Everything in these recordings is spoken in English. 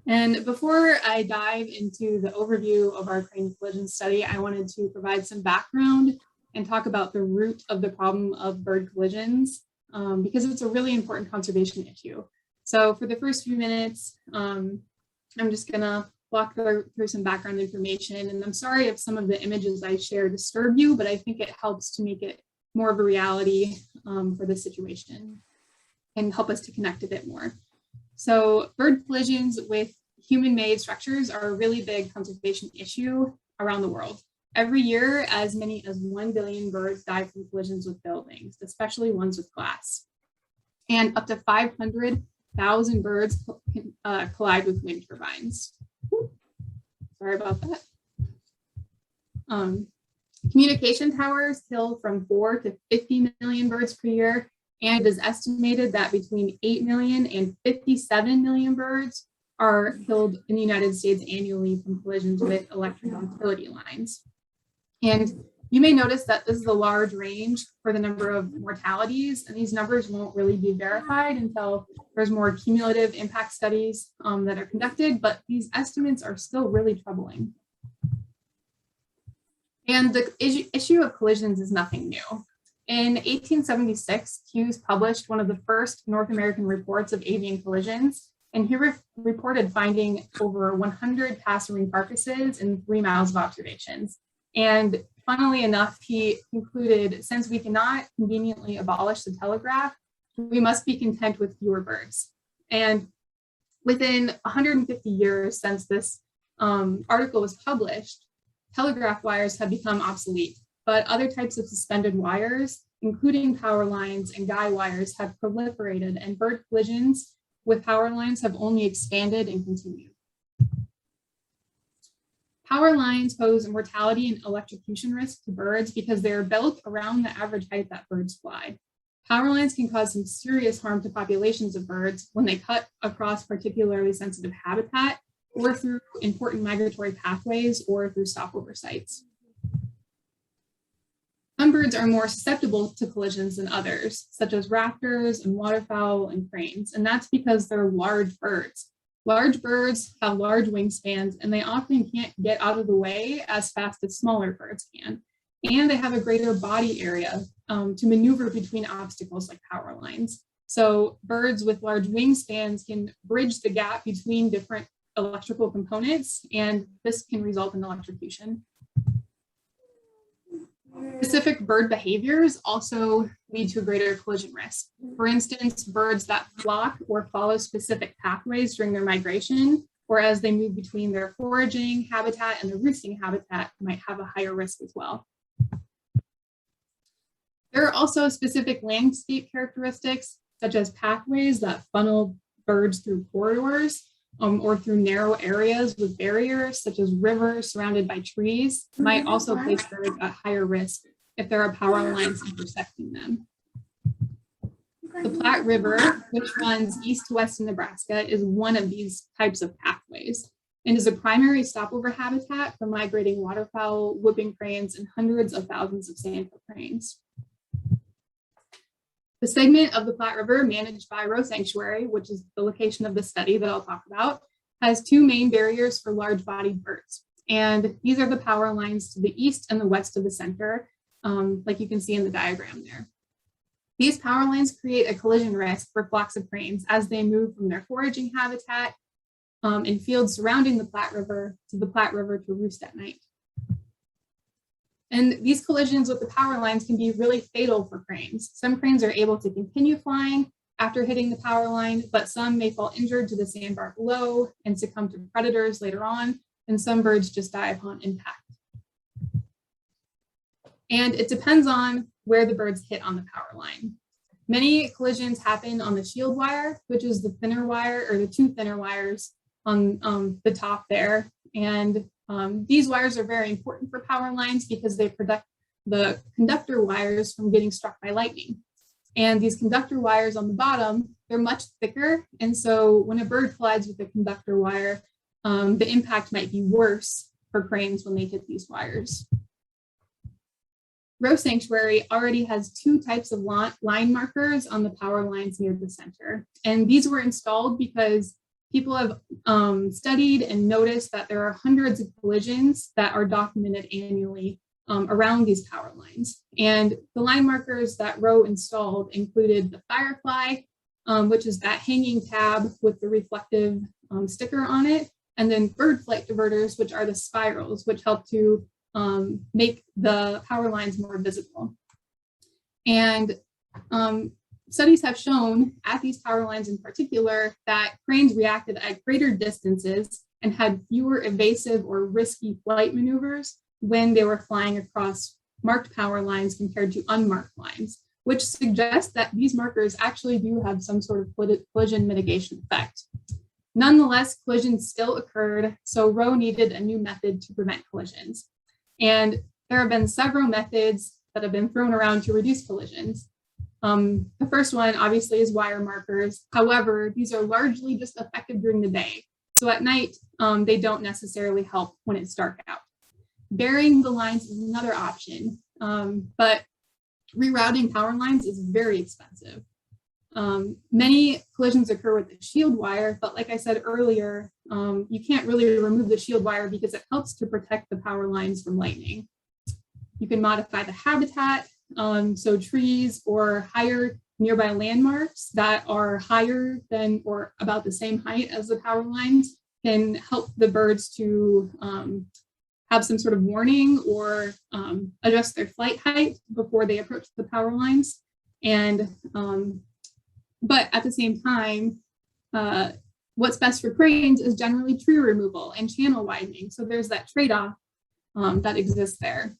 And before I dive into the overview of our crane collision study, I wanted to provide some background and talk about the root of the problem of bird collisions, because it's a really important conservation issue. So for the first few minutes, I'm just gonna walk through some background information. And I'm sorry if some of the images I share disturb you, but I think it helps to make it more of a reality for the situation and help us to connect a bit more. So bird collisions with human-made structures are a really big conservation issue around the world. Every year, as many as 1 billion birds die from collisions with buildings, especially ones with glass. And up to 500,000 birds collide with wind turbines. Sorry about that. Communication towers kill from 4 to 50 million birds per year. And it is estimated that between 8 million and 57 million birds are killed in the United States annually from collisions with electric utility lines. And you may notice that this is a large range for the number of mortalities, and these numbers won't really be verified until there's more cumulative impact studies that are conducted, but these estimates are still really troubling. And the issue of collisions is nothing new. In 1876, Hughes published one of the first North American reports of avian collisions, and he reported finding over 100 passerine carcasses in 3 miles of observations. And funnily enough, he concluded, since we cannot conveniently abolish the telegraph, we must be content with fewer birds. And within 150 years since this article was published, telegraph wires have become obsolete. But other types of suspended wires, including power lines and guy wires, have proliferated, and bird collisions with power lines have only expanded and continued. Power lines pose mortality and electrocution risk to birds because they are built around the average height that birds fly. Power lines can cause some serious harm to populations of birds when they cut across particularly sensitive habitat or through important migratory pathways or through stopover sites. Some birds are more susceptible to collisions than others, such as raptors and waterfowl and cranes, and that's because they're large birds. Large birds have large wingspans, and they often can't get out of the way as fast as smaller birds can. And they have a greater body area to maneuver between obstacles like power lines. So birds with large wingspans can bridge the gap between different electrical components, and this can result in electrocution. Specific bird behaviors also lead to a greater collision risk. For instance, birds that flock or follow specific pathways during their migration, or as they move between their foraging habitat and the roosting habitat, might have a higher risk as well. There are also specific landscape characteristics, such as pathways that funnel birds through corridors, or through narrow areas with barriers, such as rivers surrounded by trees, might also place birds at higher risk if there are power lines intersecting them. The Platte River, which runs east to west in Nebraska, is one of these types of pathways and is a primary stopover habitat for migrating waterfowl, whooping cranes, and hundreds of thousands of sandhill cranes. The segment of the Platte River managed by Roe Sanctuary, which is the location of the study that I'll talk about, has 2 main barriers for large-bodied birds. And these are the power lines to the east and the west of the center, like you can see in the diagram there. These power lines create a collision risk for flocks of cranes as they move from their foraging habitat in fields surrounding the Platte River to the Platte River to roost at night. And these collisions with the power lines can be really fatal for cranes. Some cranes are able to continue flying after hitting the power line, but some may fall injured to the sandbar below and succumb to predators later on, and some birds just die upon impact. And it depends on where the birds hit on the power line. Many collisions happen on the shield wire, which is the thinner wire, or the 2 thinner wires on the top there. And these wires are very important for power lines because they protect the conductor wires from getting struck by lightning. And these conductor wires on the bottom, they're much thicker. And so when a bird collides with a conductor wire, the impact might be worse for cranes when they hit these wires. Roe Sanctuary already has two types of line markers on the power lines near the center. And these were installed because people have studied and noticed that there are hundreds of collisions that are documented annually around these power lines. And the line markers that Roe installed included the Firefly, which is that hanging tab with the reflective sticker on it, and then bird flight diverters, which are the spirals, which help to make the power lines more visible. And studies have shown at these power lines in particular that cranes reacted at greater distances and had fewer evasive or risky flight maneuvers when they were flying across marked power lines compared to unmarked lines, which suggests that these markers actually do have some sort of collision mitigation effect. Nonetheless, collisions still occurred, so Roe needed a new method to prevent collisions. And there have been several methods that have been thrown around to reduce collisions. The first one, obviously, is wire markers. However, these are largely just effective during the day. So at night, they don't necessarily help when it's dark out. Burying the lines is another option, but rerouting power lines is very expensive. Many collisions occur with the shield wire, but like I said earlier, you can't really remove the shield wire because it helps to protect the power lines from lightning. You can modify the habitat, so trees or higher nearby landmarks that are higher than or about the same height as the power lines can help the birds to have some sort of warning or adjust their flight height before they approach the power lines. And but at the same time, what's best for cranes is generally tree removal and channel widening. So there's that trade-off that exists there.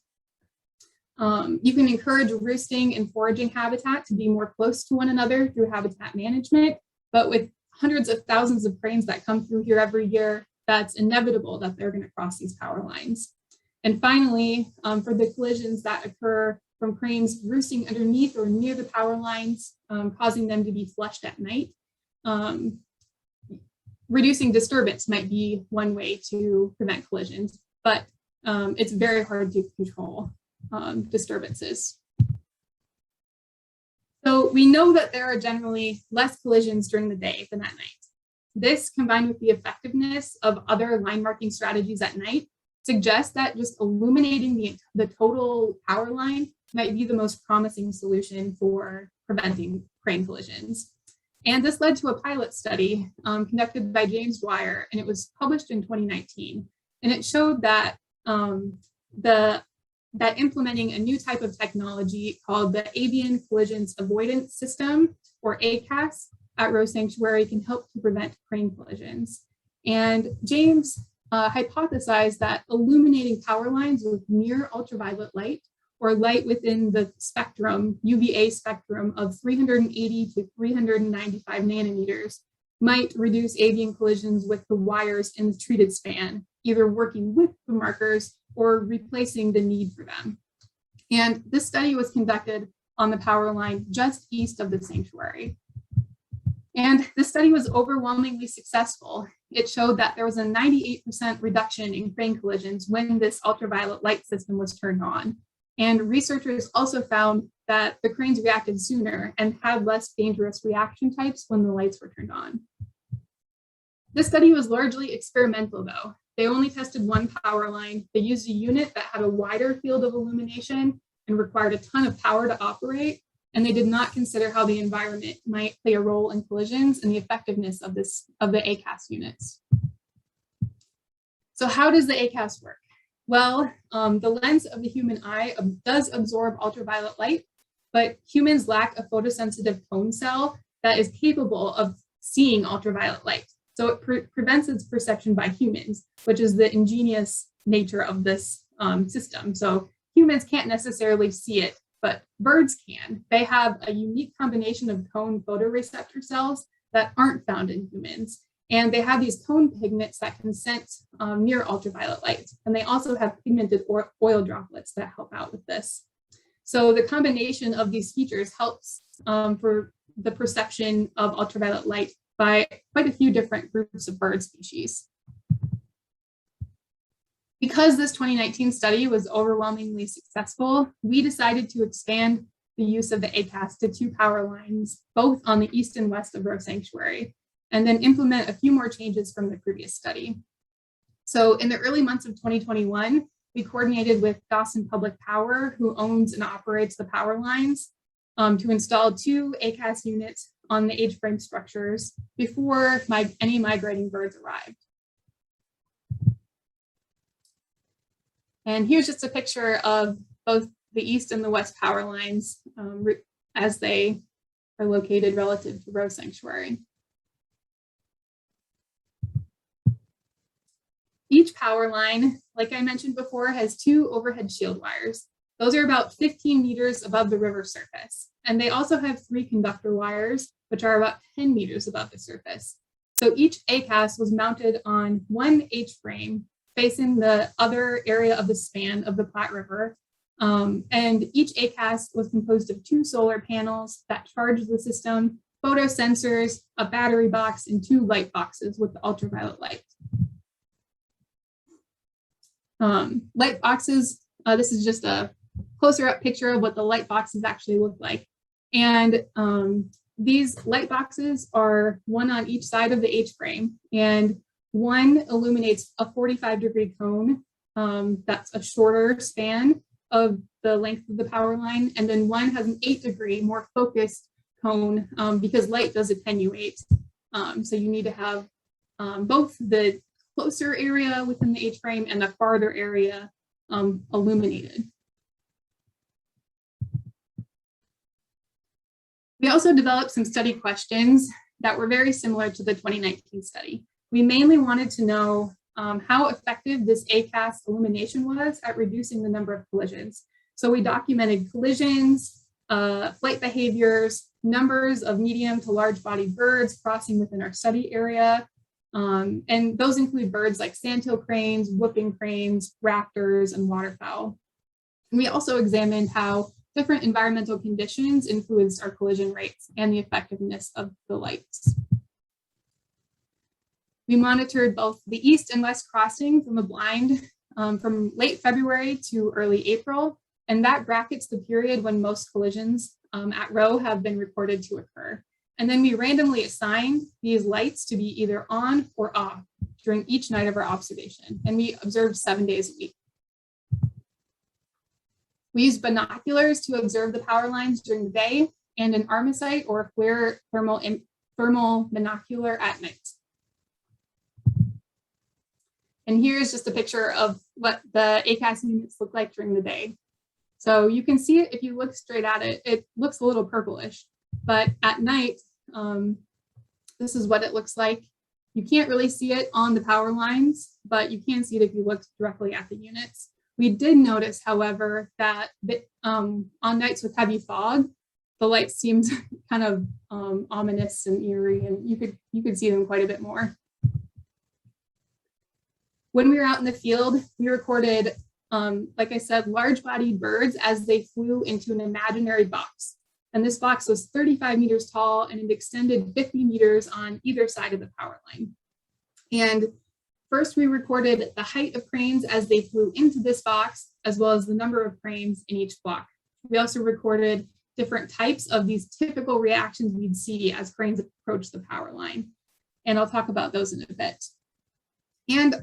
You can encourage roosting and foraging habitat to be more close to one another through habitat management, but with hundreds of thousands of cranes that come through here every year, that's inevitable that they're going to cross these power lines. And finally, for the collisions that occur from cranes roosting underneath or near the power lines, causing them to be flushed at night, reducing disturbance might be one way to prevent collisions, but it's very hard to control disturbances. So we know that there are generally less collisions during the day than at night. This, combined with the effectiveness of other line marking strategies at night, suggests that just illuminating the total power line might be the most promising solution for preventing crane collisions. And this led to a pilot study conducted by James Dwyer, and it was published in 2019. And it showed that that implementing a new type of technology called the Avian Collisions Avoidance System, or ACAS, at Roe Sanctuary can help to prevent crane collisions. And James hypothesized that illuminating power lines with near ultraviolet light, or light within the spectrum, UVA spectrum of 380 to 395 nanometers, might reduce avian collisions with the wires in the treated span, either working with the markers or replacing the need for them. And this study was conducted on the power line just east of the sanctuary. And this study was overwhelmingly successful. It showed that there was a 98% reduction in crane collisions when this ultraviolet light system was turned on. And researchers also found that the cranes reacted sooner and had less dangerous reaction types when the lights were turned on. This study was largely experimental, though. They only tested one power line. They used a unit that had a wider field of illumination and required a ton of power to operate. And they did not consider how the environment might play a role in collisions and the effectiveness of the ACAS units. So how does the ACAS work? Well, the lens of the human eye does absorb ultraviolet light, but humans lack a photosensitive cone cell that is capable of seeing ultraviolet light. So it prevents its perception by humans, which is the ingenious nature of this system. So humans can't necessarily see it, but birds can. They have a unique combination of cone photoreceptor cells that aren't found in humans. And they have these cone pigments that can sense near ultraviolet light. And they also have pigmented oil droplets that help out with this. So the combination of these features helps for the perception of ultraviolet light by quite a few different groups of bird species. Because this 2019 study was overwhelmingly successful, we decided to expand the use of the ACAS to 2 power lines, both on the east and west of Roe Sanctuary, and then implement a few more changes from the previous study. So in the early months of 2021, we coordinated with Dawson Public Power, who owns and operates the power lines, to install 2 ACAS units on the H-frame structures before any migrating birds arrived. And here's just a picture of both the east and the west power lines as they are located relative to Roe Sanctuary. Each power line, like I mentioned before, has 2 overhead shield wires. Those are about 15 meters above the river surface. And they also have 3 conductor wires, which are about 10 meters above the surface. So each ACAS was mounted on one H-frame facing the other area of the span of the Platte River. And each ACAS was composed of 2 solar panels that charged the system, photo sensors, a battery box, and 2 light boxes with the ultraviolet light. Light boxes, this is just a closer up picture of what the light boxes actually look like. And these light boxes are one on each side of the H-frame, and one illuminates a 45-degree cone. That's a shorter span of the length of the power line. And then one has an 8-degree, more focused cone because light does attenuate. So you need to have both the closer area within the H-frame and the farther area illuminated. We also developed some study questions that were very similar to the 2019 study. We mainly wanted to know how effective this ACAS illumination was at reducing the number of collisions. So we documented collisions, flight behaviors, numbers of medium to large bodied birds crossing within our study area. And those include birds like sandhill cranes, whooping cranes, raptors, and waterfowl. And we also examined how different environmental conditions influenced our collision rates and the effectiveness of the lights. We monitored both the east and west crossing from a blind from late February to early April, and that brackets the period when most collisions at Roe have been reported to occur. And then we randomly assigned these lights to be either on or off during each night of our observation, and we observed 7 days a week. We used binoculars to observe the power lines during the day and an armacite or a FLIR thermal binocular at night. And here's just a picture of what the ACAS units look like during the day. So you can see it if you look straight at it, it looks a little purplish, but at night, this is what it looks like. You can't really see it on the power lines, but you can see it if you look directly at the units. We did notice, however, that on nights with heavy fog, the light seemed kind of ominous and eerie, and you could see them quite a bit more. When we were out in the field, we recorded, like I said, large-bodied birds as they flew into an imaginary box. And this box was 35 meters tall, and it extended 50 meters on either side of the power line. And first, we recorded the height of cranes as they flew into this box, as well as the number of cranes in each flock. We also recorded different types of these typical reactions we'd see as cranes approach the power line. And I'll talk about those in a bit. And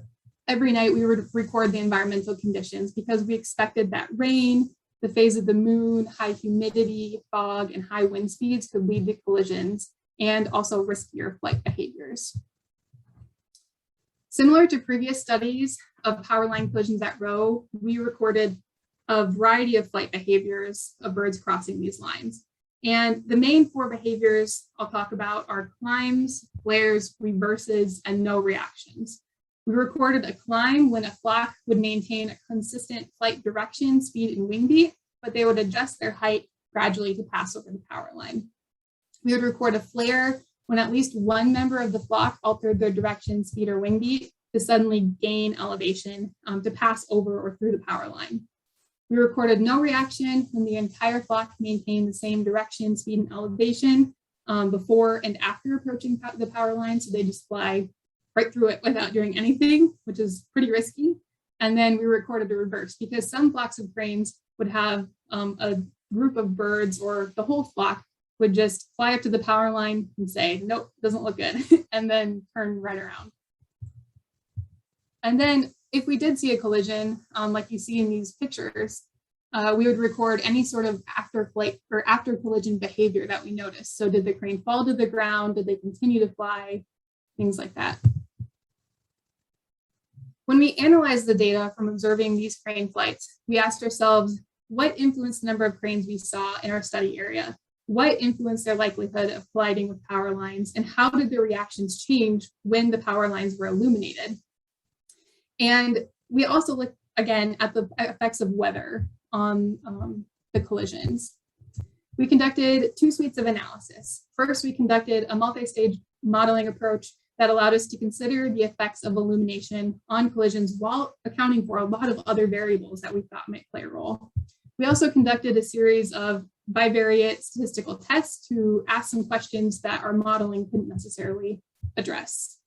every night we would record the environmental conditions because we expected that rain, the phase of the moon, high humidity, fog, and high wind speeds could lead to collisions and also riskier flight behaviors. Similar to previous studies of power line collisions at Roe, we recorded a variety of flight behaviors of birds crossing these lines. And the main 4 behaviors I'll talk about are climbs, flares, reverses, and no reactions. We recorded a climb when a flock would maintain a consistent flight direction, speed, and wing beat, but they would adjust their height gradually to pass over the power line. We would record a flare when at least one member of the flock altered their direction, speed, or wing beat to suddenly gain elevation to pass over or through the power line. We recorded no reaction when the entire flock maintained the same direction, speed, and elevation before and after approaching the power line, so they just fly right through it without doing anything, which is pretty risky. And then we recorded the reverse because some flocks of cranes would have a group of birds, or the whole flock would just fly up to the power line and say, nope, doesn't look good, and then turn right around. And then if we did see a collision, like you see in these pictures, we would record any sort of after flight or after collision behavior that we noticed. So did the crane fall to the ground? Did they continue to fly? Things like that. When we analyzed the data from observing these crane flights, we asked ourselves, what influenced the number of cranes we saw in our study area? What influenced their likelihood of colliding with power lines? And how did their reactions change when the power lines were illuminated? And we also looked again at the effects of weather on the collisions. We conducted 2 suites of analysis. First, we conducted a multi-stage modeling approach that allowed us to consider the effects of illumination on collisions while accounting for a lot of other variables that we thought might play a role. We also conducted a series of bivariate statistical tests to ask some questions that our modeling couldn't necessarily address.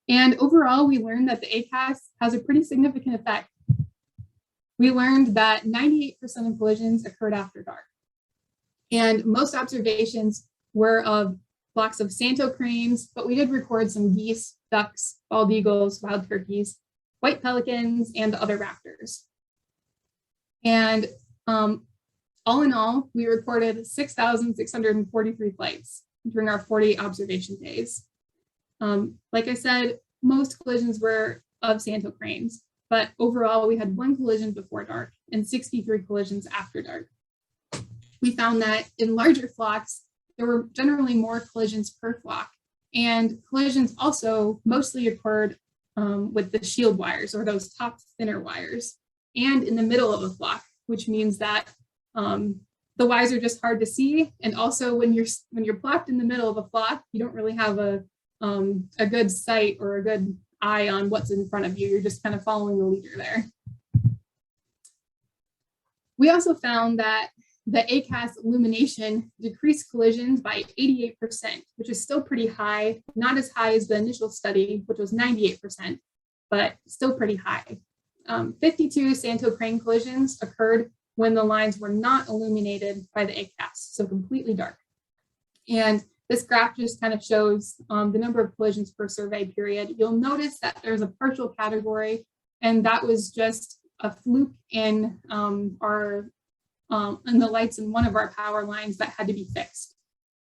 And overall, we learned that the ACAS has a pretty significant effect. We learned that 98% of collisions occurred after dark. And most observations were of flocks of Santo cranes, but we did record some geese, ducks, bald eagles, wild turkeys, white pelicans, and other raptors. And all in all, we recorded 6,643 flights during our 40 observation days. Like I said, most collisions were of Santo cranes, but overall we had 1 collision before dark and 63 collisions after dark. We found that in larger flocks, there were generally more collisions per flock, and collisions also mostly occurred with the shield wires, or those top thinner wires, and in the middle of a flock, which means that the wires are just hard to see. And also when you're plopped in the middle of a flock, you don't really have a good sight or a good eye on what's in front of you. You're just kind of following the leader there. We also found that the ACAS illumination decreased collisions by 88%, which is still pretty high, not as high as the initial study, which was 98%, but still pretty high. 52 Santo crane collisions occurred when the lines were not illuminated by the ACAS, so completely dark. And this graph just kind of shows the number of collisions per survey period. You'll notice that there's a partial category, and that was just a fluke in the lights in one of our power lines that had to be fixed.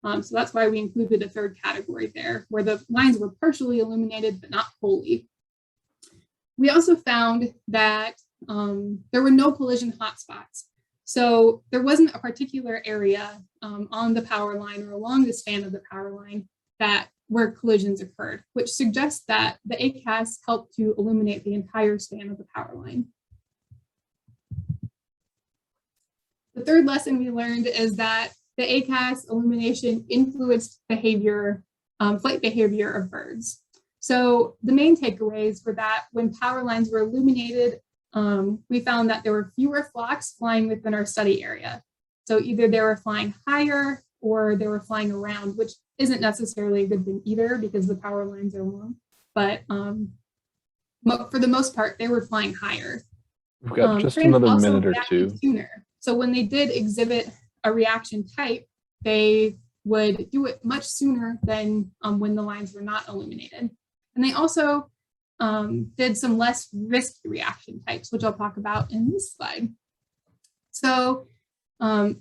So that's why we included a third category there, where the lines were partially illuminated, but not wholly. We also found that there were no collision hotspots. So there wasn't a particular area on the power line or along the span of the power line where collisions occurred, which suggests that the ACAS helped to illuminate the entire span of the power line. The third lesson we learned is that the ACAS illumination influenced behavior, flight behavior of birds. So the main takeaways were that when power lines were illuminated, we found that there were fewer flocks flying within our study area. So either they were flying higher or they were flying around, which isn't necessarily a good thing either because the power lines are long. But for the most part, they were flying higher. We've got just another minute or two. Sooner. So when they did exhibit a reaction type, they would do it much sooner than when the lines were not illuminated. And they also did some less risky reaction types, which I'll talk about in this slide. So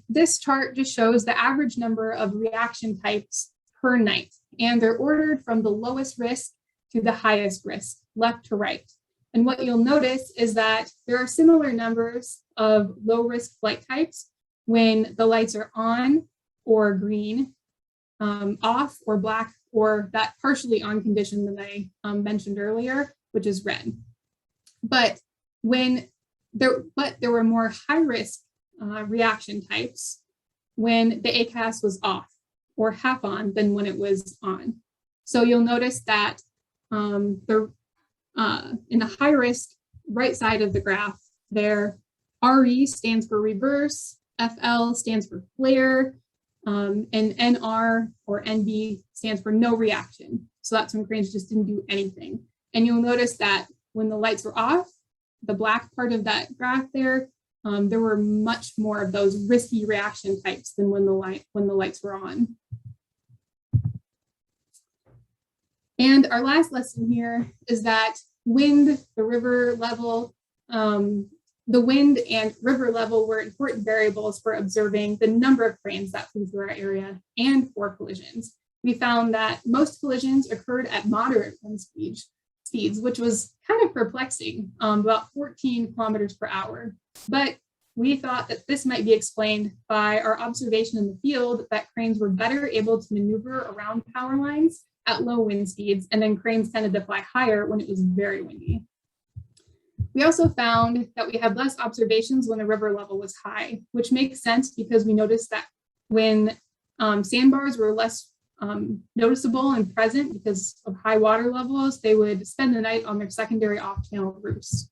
this chart just shows the average number of reaction types per night, and they're ordered from the lowest risk to the highest risk, left to right. And what you'll notice is that there are similar numbers of low-risk flight types when the lights are on or green, off or black, or that partially on condition that I mentioned earlier, which is red. But there were more high-risk reaction types when the ACAS was off or half on than when it was on. So you'll notice that in the high risk right side of the graph there, RE stands for reverse, FL stands for flare, and NR or NB stands for no reaction. So that's when cranes just didn't do anything. And you'll notice that when the lights were off, the black part of that graph there, there were much more of those risky reaction types than when the lights were on. And our last lesson here is that wind, the river level, the wind and river level were important variables for observing the number of cranes that flew through our area and for collisions. We found that most collisions occurred at moderate wind speeds, which was kind of perplexing, about 14 kilometers per hour. But we thought that this might be explained by our observation in the field that cranes were better able to maneuver around power lines at low wind speeds, and then cranes tended to fly higher when it was very windy. We also found that we had less observations when the river level was high, which makes sense because we noticed that when sandbars were less noticeable and present because of high water levels, they would spend the night on their secondary off-channel roofs.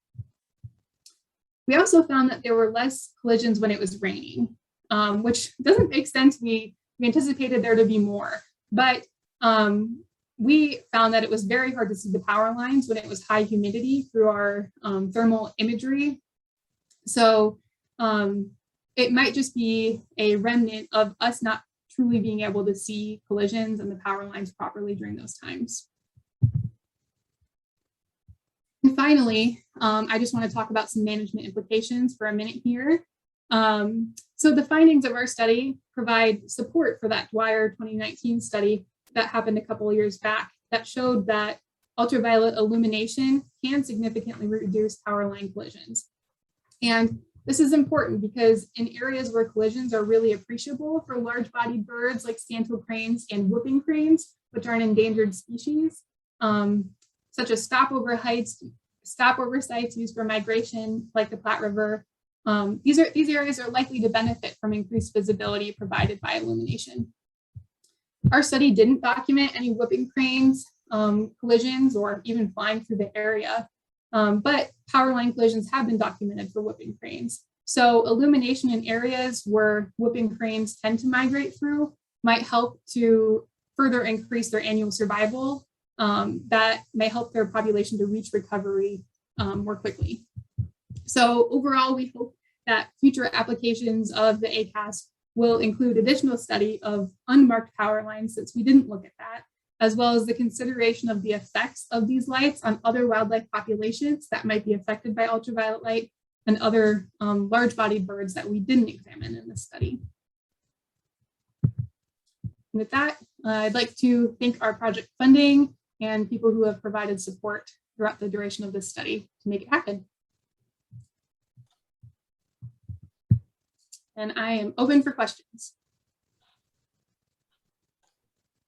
We also found that there were less collisions when it was raining, which doesn't make sense. We anticipated there to be more, but we found that it was very hard to see the power lines when it was high humidity through our thermal imagery. So it might just be a remnant of us not truly being able to see collisions and the power lines properly during those times. And finally, I just want to talk about some management implications for a minute here. So the findings of our study provide support for that Dwyer 2019 study that happened a couple of years back that showed that ultraviolet illumination can significantly reduce power line collisions. And this is important because in areas where collisions are really appreciable for large-bodied birds like sandhill cranes and whooping cranes, which are an endangered species, such as stopover sites used for migration, like the Platte River. These areas are likely to benefit from increased visibility provided by illumination. Our study didn't document any whooping cranes collisions or even flying through the area, but power line collisions have been documented for whooping cranes. So illumination in areas where whooping cranes tend to migrate through might help to further increase their annual survival. That may help their population to reach recovery more quickly. So overall, we hope that future applications of the ACAS will include additional study of unmarked power lines, since we didn't look at that, as well as the consideration of the effects of these lights on other wildlife populations that might be affected by ultraviolet light and other large-bodied birds that we didn't examine in this study. And with that, I'd like to thank our project funding and people who have provided support throughout the duration of this study to make it happen. And I am open for questions.